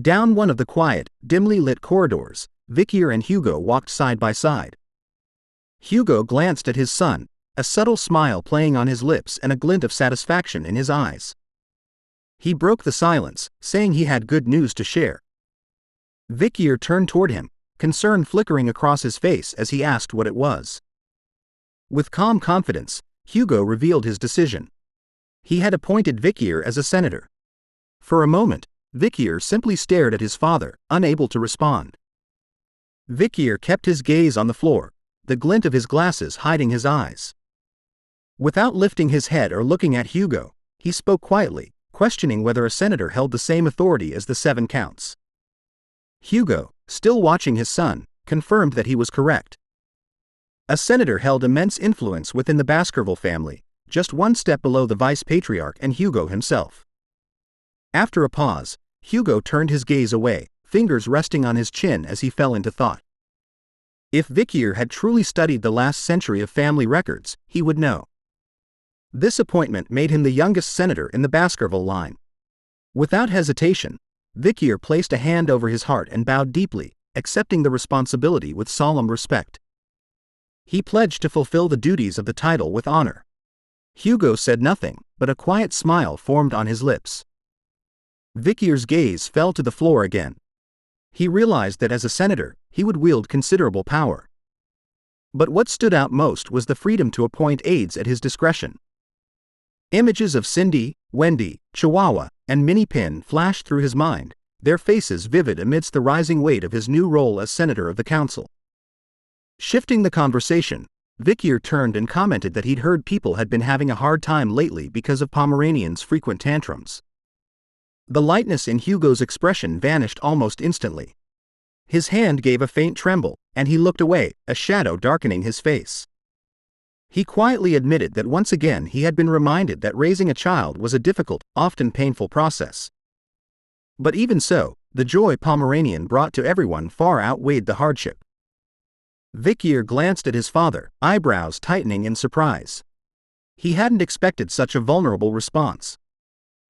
Down one of the quiet, dimly lit corridors, Vikir and Hugo walked side by side. Hugo glanced at his son, a subtle smile playing on his lips and a glint of satisfaction in his eyes. He broke the silence, saying he had good news to share. Vikir turned toward him, concern flickering across his face as he asked what it was. With calm confidence, Hugo revealed his decision. He had appointed Vikir as a senator. For a moment, Vikir simply stared at his father, unable to respond. Vikir kept his gaze on the floor, the glint of his glasses hiding his eyes. Without lifting his head or looking at Hugo, he spoke quietly, questioning whether a senator held the same authority as the 7 counts. Hugo, still watching his son, confirmed that he was correct. A senator held immense influence within the Baskerville family, just one step below the vice-patriarch and Hugo himself. After a pause, Hugo turned his gaze away, fingers resting on his chin as he fell into thought. If Vikir had truly studied the last century of family records, he would know. This appointment made him the youngest senator in the Baskerville line. Without hesitation, Vikir placed a hand over his heart and bowed deeply, accepting the responsibility with solemn respect. He pledged to fulfill the duties of the title with honor. Hugo said nothing, but a quiet smile formed on his lips. Vikir's gaze fell to the floor again. He realized that as a senator, he would wield considerable power. But what stood out most was the freedom to appoint aides at his discretion. Images of Cindy, Wendy, Chihuahua, and Minnie Pin flashed through his mind, their faces vivid amidst the rising weight of his new role as senator of the council. Shifting the conversation, Vikir turned and commented that he'd heard people had been having a hard time lately because of Pomeranian's frequent tantrums. The lightness in Hugo's expression vanished almost instantly. His hand gave a faint tremble, and he looked away, a shadow darkening his face. He quietly admitted that once again he had been reminded that raising a child was a difficult, often painful process. But even so, the joy Pomeranian brought to everyone far outweighed the hardship. Vikir glanced at his father, eyebrows tightening in surprise. He hadn't expected such a vulnerable response.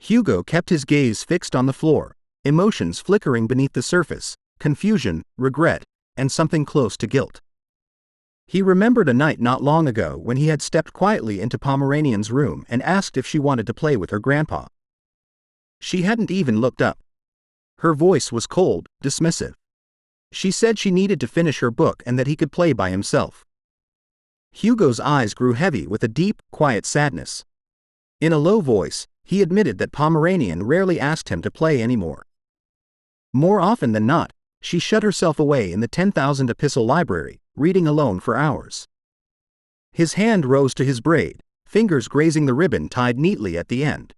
Hugo kept his gaze fixed on the floor, emotions flickering beneath the surface, confusion, regret, and something close to guilt. He remembered a night not long ago when he had stepped quietly into Pomeranian's room and asked if she wanted to play with her grandpa. She hadn't even looked up. Her voice was cold, dismissive. She said she needed to finish her book and that he could play by himself. Hugo's eyes grew heavy with a deep, quiet sadness. In a low voice, he admitted that Pomeranian rarely asked him to play anymore. More often than not, she shut herself away in the 10,000 epistle library, reading alone for hours. His hand rose to his braid, fingers grazing the ribbon tied neatly at the end.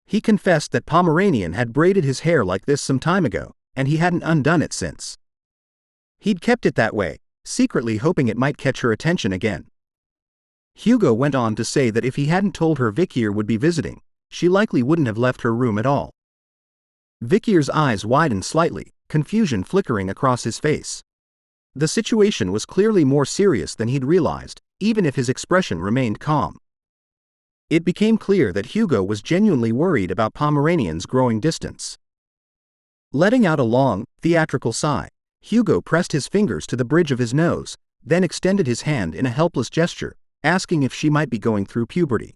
He confessed that Pomeranian had braided his hair like this some time ago, and he hadn't undone it since. He'd kept it that way, secretly hoping it might catch her attention again. Hugo went on to say that if he hadn't told her Vikir would be visiting, she likely wouldn't have left her room at all. Vikir's eyes widened slightly, confusion flickering across his face. The situation was clearly more serious than he'd realized, even if his expression remained calm. It became clear that Hugo was genuinely worried about Pomeranian's growing distance. Letting out a long, theatrical sigh, Hugo pressed his fingers to the bridge of his nose, then extended his hand in a helpless gesture, asking if she might be going through puberty.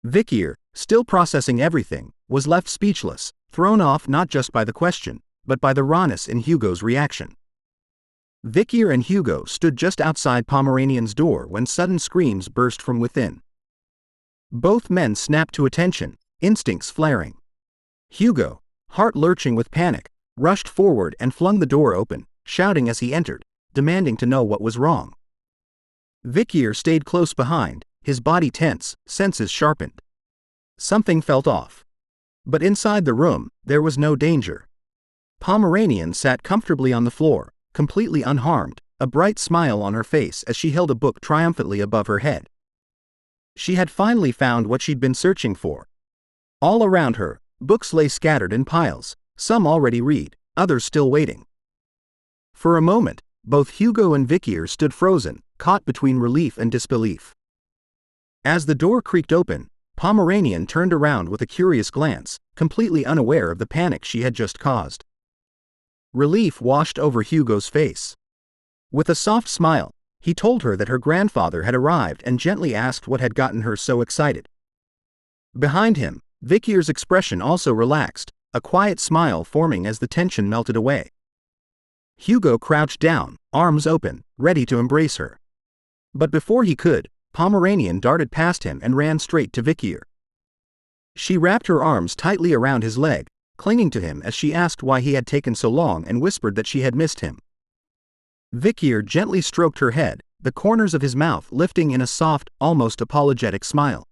Vikir, still processing everything, was left speechless, thrown off not just by the question, but by the rawness in Hugo's reaction. Vikir and Hugo stood just outside Pomeranian's door when sudden screams burst from within. Both men snapped to attention, instincts flaring. Hugo, heart lurching with panic, rushed forward and flung the door open, shouting as he entered, demanding to know what was wrong. Vikir stayed close behind, his body tense, senses sharpened. Something felt off. But inside the room, there was no danger. Pomeranian sat comfortably on the floor, completely unharmed, a bright smile on her face as she held a book triumphantly above her head. She had finally found what she'd been searching for. All around her, books lay scattered in piles, some already read, others still waiting. For a moment, both Hugo and Vikir stood frozen, caught between relief and disbelief. As the door creaked open, Pomeranian turned around with a curious glance, completely unaware of the panic she had just caused. Relief washed over Hugo's face. With a soft smile, he told her that her grandfather had arrived and gently asked what had gotten her so excited. Behind him, Vikir's expression also relaxed, a quiet smile forming as the tension melted away. Hugo crouched down, arms open, ready to embrace her. But before he could, Pomeranian darted past him and ran straight to Vikir. She wrapped her arms tightly around his leg, clinging to him as she asked why he had taken so long and whispered that she had missed him. Vikir gently stroked her head, the corners of his mouth lifting in a soft, almost apologetic smile.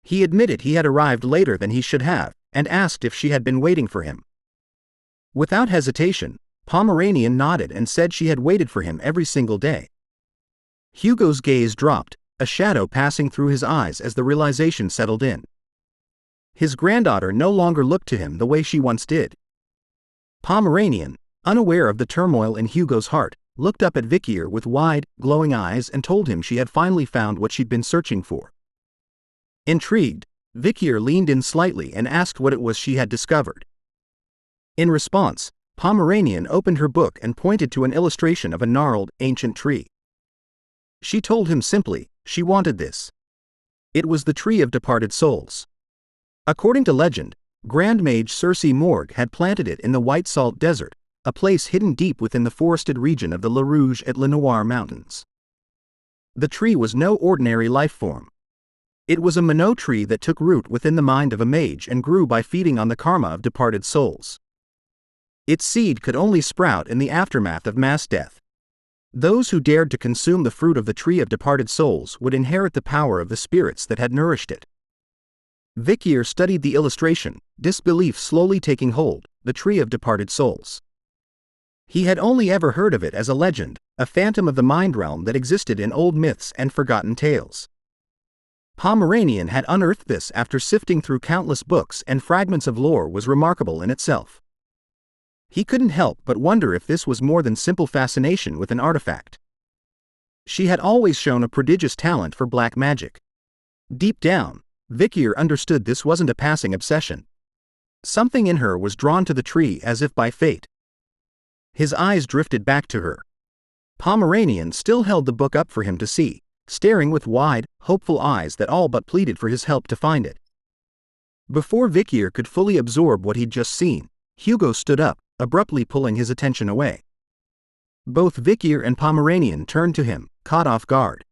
He admitted he had arrived later than he should have, and asked if she had been waiting for him. Without hesitation, Pomeranian nodded and said she had waited for him every single day. Hugo's gaze dropped, a shadow passing through his eyes as the realization settled in. His granddaughter no longer looked to him the way she once did. Pomeranian, unaware of the turmoil in Hugo's heart, looked up at Vikir with wide, glowing eyes and told him she had finally found what she'd been searching for. Intrigued, Vikir leaned in slightly and asked what it was she had discovered. In response, Pomeranian opened her book and pointed to an illustration of a gnarled, ancient tree. She told him simply, she wanted this. It was the tree of departed souls. According to legend, Grand Mage Circe Morgue had planted it in the White Salt Desert, a place hidden deep within the forested region of the Le Rouge et Le Noir mountains. The tree was no ordinary life form. It was a Minot tree that took root within the mind of a mage and grew by feeding on the karma of departed souls. Its seed could only sprout in the aftermath of mass death. Those who dared to consume the fruit of the tree of departed souls would inherit the power of the spirits that had nourished it. Vikir studied the illustration, disbelief slowly taking hold, the tree of departed souls. He had only ever heard of it as a legend, a phantom of the mind realm that existed in old myths and forgotten tales. Pomeranian had unearthed this after sifting through countless books, and fragments of lore was remarkable in itself. He couldn't help but wonder if this was more than simple fascination with an artifact. She had always shown a prodigious talent for black magic. Deep down, Vikir understood this wasn't a passing obsession. Something in her was drawn to the tree as if by fate. His eyes drifted back to her. Pomeranian still held the book up for him to see, staring with wide, hopeful eyes that all but pleaded for his help to find it. Before Vikir could fully absorb what he'd just seen, Hugo stood up, abruptly pulling his attention away. Both Vikir and Pomeranian turned to him, caught off guard.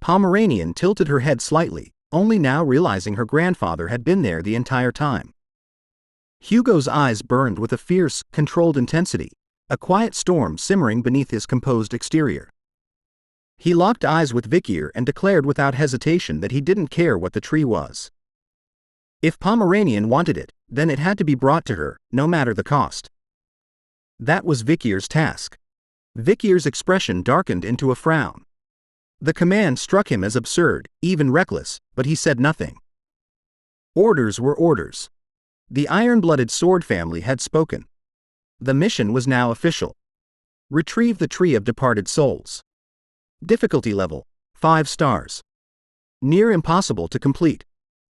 Pomeranian tilted her head slightly, only now realizing her grandfather had been there the entire time. Hugo's eyes burned with a fierce, controlled intensity, a quiet storm simmering beneath his composed exterior. He locked eyes with Vikir and declared without hesitation that he didn't care what the tree was. If Pomeranian wanted it, then it had to be brought to her, no matter the cost. That was Vikir's task. Vikir's expression darkened into a frown. The command struck him as absurd, even reckless, but he said nothing. Orders were orders. The iron-blooded sword family had spoken. The mission was now official. Retrieve the tree of departed souls. Difficulty level, 5 stars. Near impossible to complete.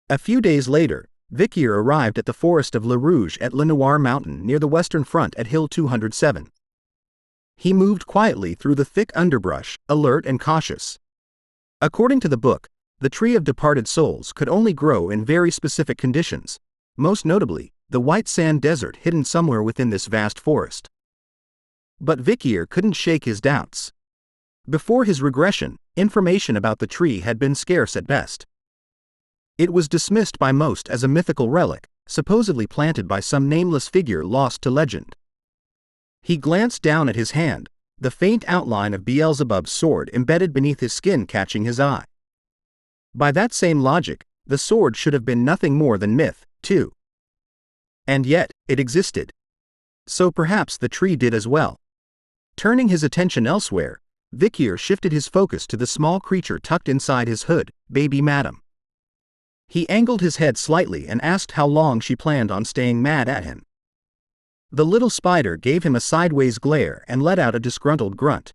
A few days later, Vikir arrived at the forest of Le Rouge et Le Noir mountain near the western front at Hill 207. He moved quietly through the thick underbrush, alert and cautious. According to the book, the tree of departed souls could only grow in very specific conditions, most notably, the white sand desert hidden somewhere within this vast forest. But Vikir couldn't shake his doubts. Before his regression, information about the tree had been scarce at best. It was dismissed by most as a mythical relic, supposedly planted by some nameless figure lost to legend. He glanced down at his hand, the faint outline of Beelzebub's sword embedded beneath his skin catching his eye. By that same logic, the sword should have been nothing more than myth, too. And yet, it existed. So perhaps the tree did as well. Turning his attention elsewhere, Vikir shifted his focus to the small creature tucked inside his hood, baby madam. He angled his head slightly and asked how long she planned on staying mad at him. The little spider gave him a sideways glare and let out a disgruntled grunt.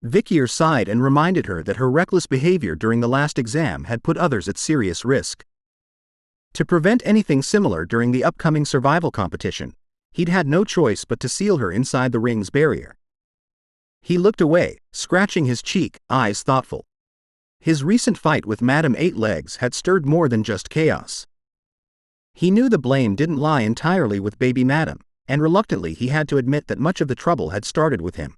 Vikir sighed and reminded her that her reckless behavior during the last exam had put others at serious risk. To prevent anything similar during the upcoming survival competition, he'd had no choice but to seal her inside the ring's barrier. He looked away, scratching his cheek, eyes thoughtful. His recent fight with Madame Eight Legs had stirred more than just chaos. He knew the blame didn't lie entirely with baby Madame, and reluctantly he had to admit that much of the trouble had started with him.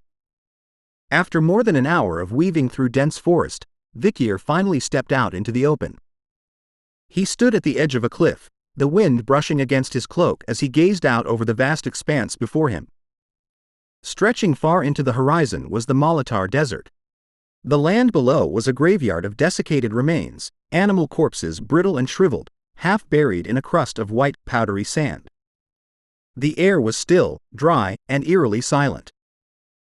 After more than an hour of weaving through dense forest, Vikir finally stepped out into the open. He stood at the edge of a cliff, the wind brushing against his cloak as he gazed out over the vast expanse before him. Stretching far into the horizon was the Molar Desert. The land below was a graveyard of desiccated remains, animal corpses brittle and shriveled, half buried in a crust of white, powdery sand. The air was still, dry, and eerily silent.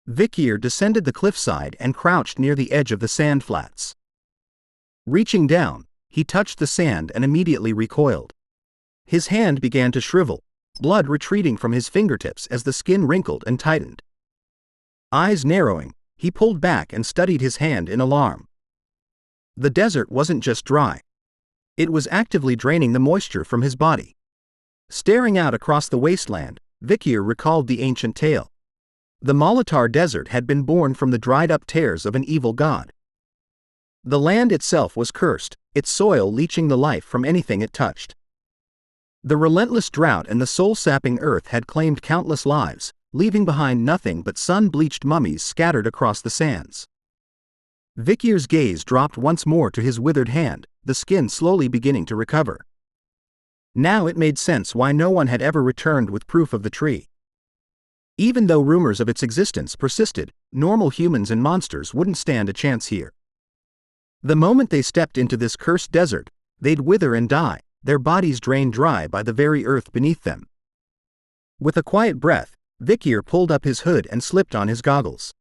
Vikir descended the cliffside and crouched near the edge of the sand flats. Reaching down, he touched the sand and immediately recoiled. His hand began to shrivel, blood retreating from his fingertips as the skin wrinkled and tightened. Eyes narrowing, he pulled back and studied his hand in alarm. The desert wasn't just dry. It was actively draining the moisture from his body. Staring out across the wasteland, Vikir recalled the ancient tale. The Molar Desert had been born from the dried-up tears of an evil god. The land itself was cursed, its soil leaching the life from anything it touched. The relentless drought and the soul-sapping earth had claimed countless lives, leaving behind nothing but sun-bleached mummies scattered across the sands. Vikir's gaze dropped once more to his withered hand, the skin slowly beginning to recover. Now it made sense why no one had ever returned with proof of the tree. Even though rumors of its existence persisted, normal humans and monsters wouldn't stand a chance here. The moment they stepped into this cursed desert, they'd wither and die, their bodies drained dry by the very earth beneath them. With a quiet breath, Vikir pulled up his hood and slipped on his goggles.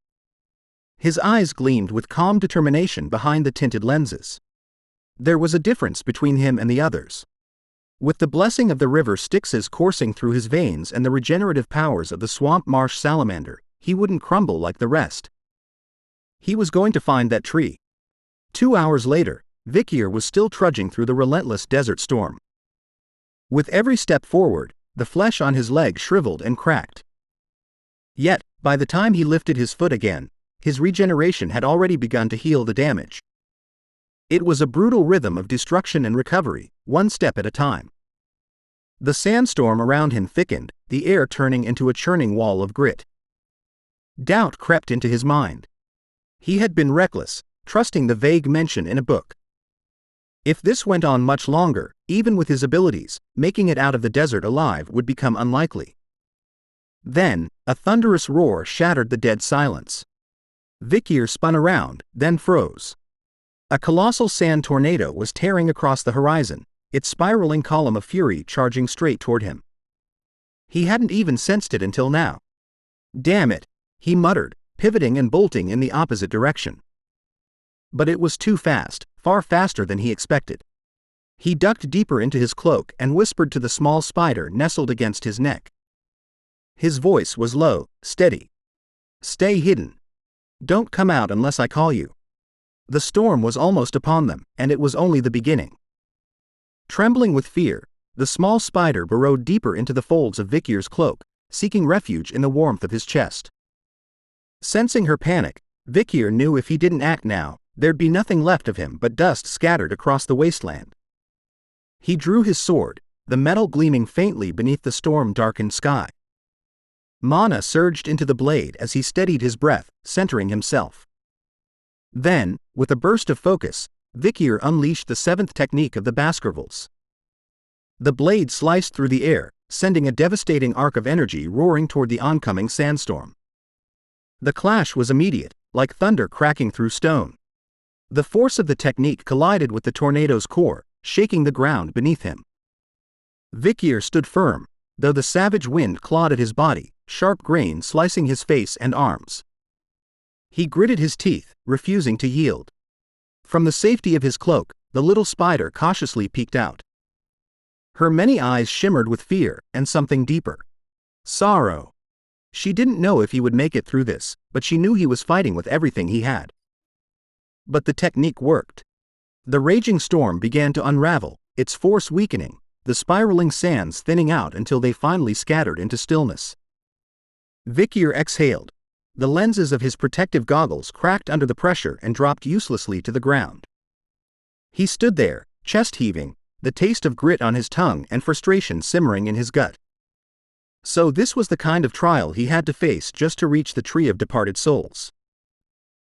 His eyes gleamed with calm determination behind the tinted lenses. There was a difference between him and the others. With the blessing of the river Styx's coursing through his veins and the regenerative powers of the swamp marsh salamander, he wouldn't crumble like the rest. He was going to find that tree. 2 hours later, Vikir was still trudging through the relentless desert storm. With every step forward, the flesh on his leg shriveled and cracked. Yet, by the time he lifted his foot again, his regeneration had already begun to heal the damage. It was a brutal rhythm of destruction and recovery, one step at a time. The sandstorm around him thickened, the air turning into a churning wall of grit. Doubt crept into his mind. He had been reckless, trusting the vague mention in a book. If this went on much longer, even with his abilities, making it out of the desert alive would become unlikely. Then, a thunderous roar shattered the dead silence. Vikir spun around, then froze. A colossal sand tornado was tearing across the horizon, its spiraling column of fury charging straight toward him. He hadn't even sensed it until now. "Damn it," he muttered, pivoting and bolting in the opposite direction. But it was too fast, far faster than he expected. He ducked deeper into his cloak and whispered to the small spider nestled against his neck. His voice was low, steady. "Stay hidden. Don't come out unless I call you." The storm was almost upon them, and it was only the beginning. Trembling with fear, the small spider burrowed deeper into the folds of Vikir's cloak, seeking refuge in the warmth of his chest. Sensing her panic, Vikir knew if he didn't act now, there'd be nothing left of him but dust scattered across the wasteland. He drew his sword, the metal gleaming faintly beneath the storm-darkened sky. Mana surged into the blade as he steadied his breath, centering himself. Then, with a burst of focus, Vikir unleashed the seventh technique of the Baskervilles. The blade sliced through the air, sending a devastating arc of energy roaring toward the oncoming sandstorm. The clash was immediate, like thunder cracking through stone. The force of the technique collided with the tornado's core, shaking the ground beneath him. Vikir stood firm, though the savage wind clawed at his body, sharp grain slicing his face and arms. He gritted his teeth, refusing to yield. From the safety of his cloak, the little spider cautiously peeked out. Her many eyes shimmered with fear and something deeper. Sorrow. She didn't know if he would make it through this, but she knew he was fighting with everything he had. But the technique worked. The raging storm began to unravel, its force weakening, the spiraling sands thinning out until they finally scattered into stillness. Vikir exhaled. The lenses of his protective goggles cracked under the pressure and dropped uselessly to the ground. He stood there, chest heaving, the taste of grit on his tongue and frustration simmering in his gut. So this was the kind of trial he had to face just to reach the tree of departed souls.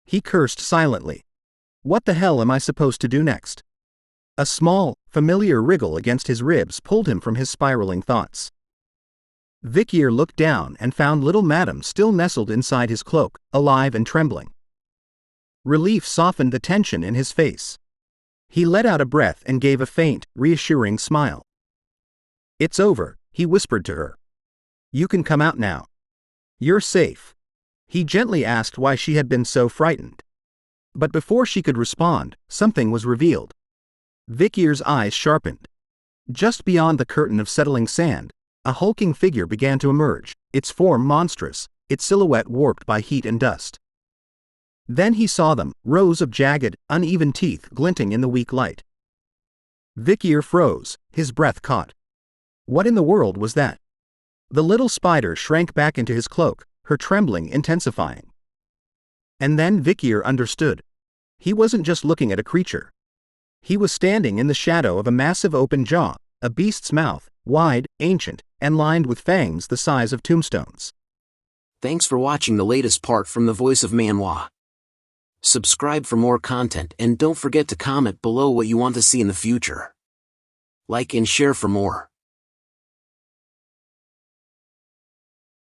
He cursed silently. What the hell am I supposed to do next? A small, familiar wriggle against his ribs pulled him from his spiraling thoughts. Vikir looked down and found little Madam still nestled inside his cloak, alive and trembling. Relief softened the tension in his face. He let out a breath and gave a faint, reassuring smile. "It's over," he whispered to her. "You can come out now. You're safe." He gently asked why she had been so frightened. But before she could respond, something was revealed. Vikir's eyes sharpened. Just beyond the curtain of settling sand, a hulking figure began to emerge, its form monstrous, its silhouette warped by heat and dust. Then he saw them, rows of jagged, uneven teeth glinting in the weak light. Vikir froze, his breath caught. What in the world was that? The little spider shrank back into his cloak, her trembling intensifying. And then Vikir understood. He wasn't just looking at a creature. He was standing in the shadow of a massive open jaw, a beast's mouth, wide, ancient, and lined with fangs the size of tombstones. Thanks for watching the latest part from the voice of Manhwa. Subscribe for more content and don't forget to comment below what you want to see in the future. Like and share for more.